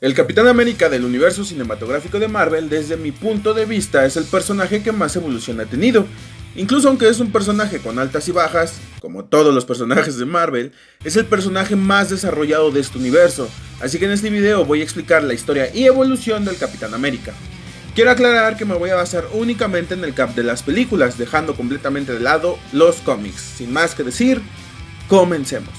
El Capitán América del universo cinematográfico de Marvel, desde mi punto de vista, es el personaje que más evolución ha tenido. Incluso aunque es un personaje con altas y bajas, como todos los personajes de Marvel, es el personaje más desarrollado de este universo, así que en este video voy a explicar la historia y evolución del Capitán América. Quiero aclarar que me voy a basar únicamente en el cap de las películas, dejando completamente de lado los cómics. Sin más que decir, comencemos.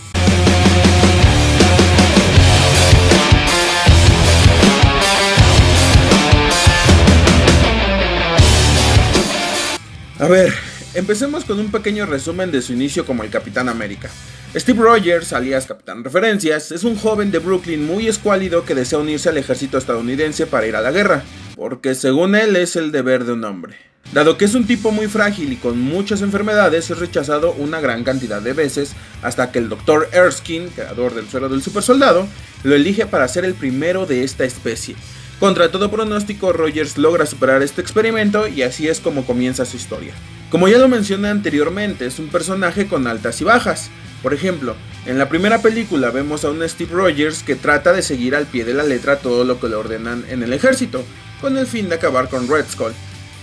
A ver, empecemos con un pequeño resumen de su inicio como el Capitán América. Steve Rogers, alias Capitán Referencias, es un joven de Brooklyn muy escuálido que desea unirse al ejército estadounidense para ir a la guerra, porque según él es el deber de un hombre. Dado que es un tipo muy frágil y con muchas enfermedades, es rechazado una gran cantidad de veces hasta que el Dr. Erskine, creador del suero del supersoldado, lo elige para ser el primero de esta especie. Contra todo pronóstico, Rogers logra superar este experimento y así es como comienza su historia. Como ya lo mencioné anteriormente, es un personaje con altas y bajas. Por ejemplo, en la primera película vemos a un Steve Rogers que trata de seguir al pie de la letra todo lo que le ordenan en el ejército, con el fin de acabar con Red Skull.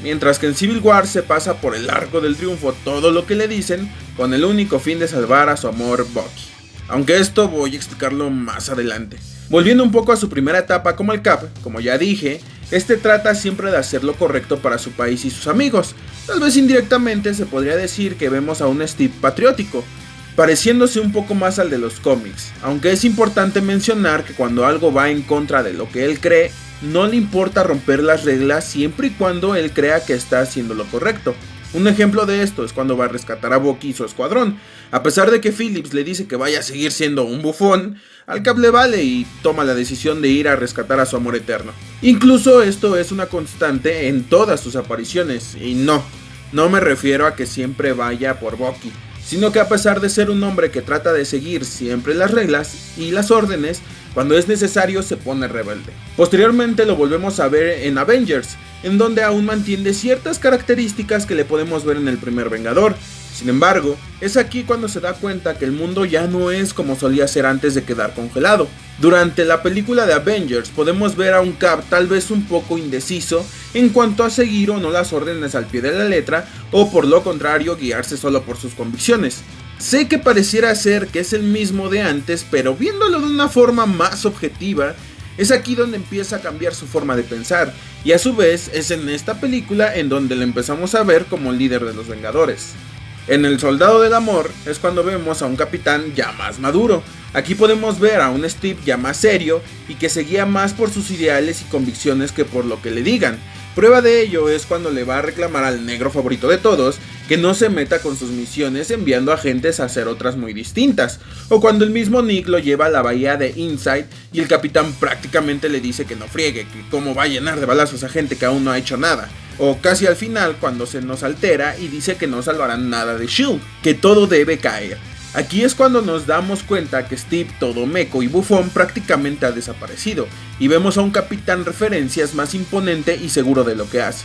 Mientras que en Civil War se pasa por el arco del triunfo todo lo que le dicen, con el único fin de salvar a su amor Bucky. Aunque esto voy a explicarlo más adelante. Volviendo un poco a su primera etapa como el Cap, como ya dije, este trata siempre de hacer lo correcto para su país y sus amigos. Tal vez indirectamente se podría decir que vemos a un Steve patriótico, pareciéndose un poco más al de los cómics, aunque es importante mencionar que cuando algo va en contra de lo que él cree, no le importa romper las reglas siempre y cuando él crea que está haciendo lo correcto. Un ejemplo de esto es cuando va a rescatar a Bucky y su escuadrón. A pesar de que Phillips le dice que vaya a seguir siendo un bufón, al Cap le vale y toma la decisión de ir a rescatar a su amor eterno. Incluso esto es una constante en todas sus apariciones, y no me refiero a que siempre vaya por Bucky, sino que a pesar de ser un hombre que trata de seguir siempre las reglas y las órdenes, cuando es necesario se pone rebelde. Posteriormente lo volvemos a ver en Avengers, en donde aún mantiene ciertas características que le podemos ver en el primer Vengador. Sin embargo, es aquí cuando se da cuenta que el mundo ya no es como solía ser antes de quedar congelado. Durante la película de Avengers podemos ver a un Cap tal vez un poco indeciso en cuanto a seguir o no las órdenes al pie de la letra, o por lo contrario guiarse solo por sus convicciones. Sé que pareciera ser que es el mismo de antes, pero viéndolo de una forma más objetiva, es aquí donde empieza a cambiar su forma de pensar, y a su vez es en esta película en donde le empezamos a ver como el líder de los Vengadores. En El Soldado del Amor es cuando vemos a un capitán ya más maduro. Aquí podemos ver a un Steve ya más serio y que se guía más por sus ideales y convicciones que por lo que le digan. Prueba de ello es cuando le va a reclamar al negro favorito de todos que no se meta con sus misiones enviando agentes a hacer otras muy distintas, o cuando el mismo Nick lo lleva a la bahía de Inside y el capitán prácticamente le dice que no friegue, que cómo va a llenar de balazos a gente que aún no ha hecho nada, o casi al final cuando se nos altera y dice que no salvarán nada de S.H.I.E.L.D., que todo debe caer. Aquí es cuando nos damos cuenta que Steve, todo meco y bufón, prácticamente ha desaparecido, y vemos a un Capitán Referencias más imponente y seguro de lo que hace.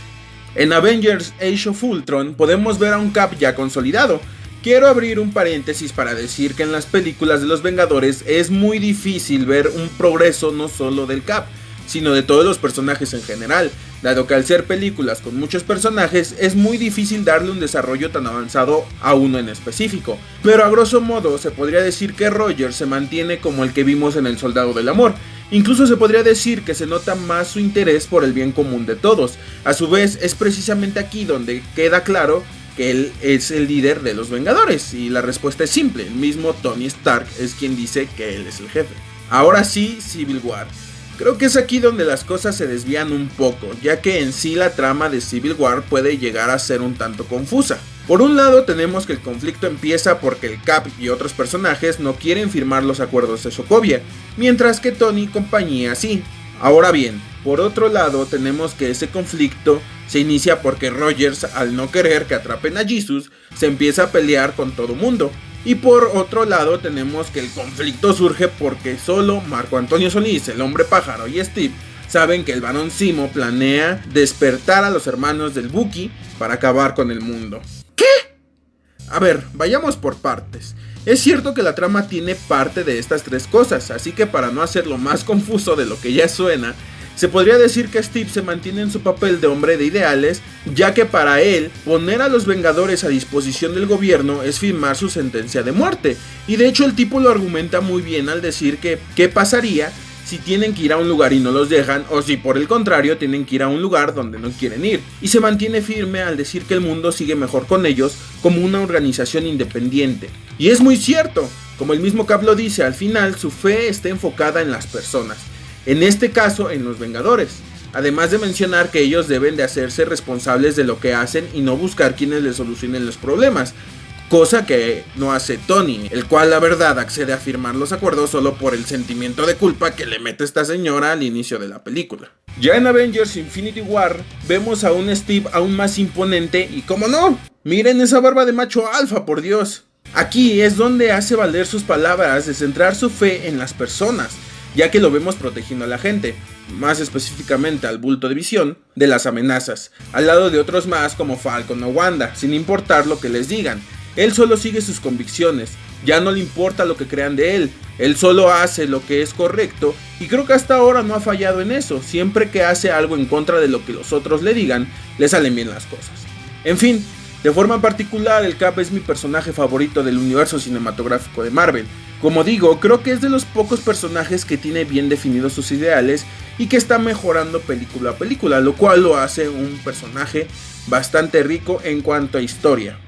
En Avengers Age of Ultron podemos ver a un Cap ya consolidado. Quiero abrir un paréntesis para decir que en las películas de los Vengadores es muy difícil ver un progreso no solo del Cap, sino de todos los personajes en general, dado que al ser películas con muchos personajes es muy difícil darle un desarrollo tan avanzado a uno en específico, pero a grosso modo se podría decir que Rogers se mantiene como el que vimos en El Soldado del Amor. Incluso se podría decir que se nota más su interés por el bien común de todos. A su vez es precisamente aquí donde queda claro que él es el líder de los Vengadores, y la respuesta es simple, el mismo Tony Stark es quien dice que él es el jefe. Ahora sí, Civil War. Creo que es aquí donde las cosas se desvían un poco, ya que en sí la trama de Civil War puede llegar a ser un tanto confusa. Por un lado tenemos que el conflicto empieza porque el Cap y otros personajes no quieren firmar los acuerdos de Sokovia, mientras que Tony y compañía sí. Ahora bien, por otro lado tenemos que ese conflicto se inicia porque Rogers, al no querer que atrapen a Jesus, se empieza a pelear con todo mundo. Y por otro lado tenemos que el conflicto surge porque solo Marco Antonio Solís, el Hombre Pájaro y Steve saben que el Barón Zemo planea despertar a los hermanos del Bucky para acabar con el mundo. ¿Qué? A ver, vayamos por partes. Es cierto que la trama tiene parte de estas tres cosas, así que para no hacerlo más confuso de lo que ya suena, se podría decir que Steve se mantiene en su papel de hombre de ideales, ya que para él, poner a los Vengadores a disposición del gobierno es firmar su sentencia de muerte, y de hecho el tipo lo argumenta muy bien al decir que ¿qué pasaría si tienen que ir a un lugar y no los dejan, o si por el contrario tienen que ir a un lugar donde no quieren ir? Y se mantiene firme al decir que el mundo sigue mejor con ellos como una organización independiente. Y es muy cierto, como el mismo Cap lo dice, al final su fe está enfocada en las personas, en este caso en los Vengadores, además de mencionar que ellos deben de hacerse responsables de lo que hacen y no buscar quienes les solucionen los problemas, cosa que no hace Tony, el cual la verdad accede a firmar los acuerdos solo por el sentimiento de culpa que le mete esta señora al inicio de la película. Ya en Avengers Infinity War vemos a un Steve aún más imponente y ¿cómo no? Miren esa barba de macho alfa, por Dios. Aquí es donde hace valer sus palabras de centrar su fe en las personas, ya que lo vemos protegiendo a la gente, más específicamente al bulto de Visión, de las amenazas, al lado de otros más como Falcon o Wanda, sin importar lo que les digan. Él solo sigue sus convicciones, ya no le importa lo que crean de él solo hace lo que es correcto y creo que hasta ahora no ha fallado en eso. Siempre que hace algo en contra de lo que los otros le digan, le salen bien las cosas. En fin, de forma particular el Cap es mi personaje favorito del universo cinematográfico de Marvel. Como digo, creo que es de los pocos personajes que tiene bien definidos sus ideales y que está mejorando película a película, lo cual lo hace un personaje bastante rico en cuanto a historia.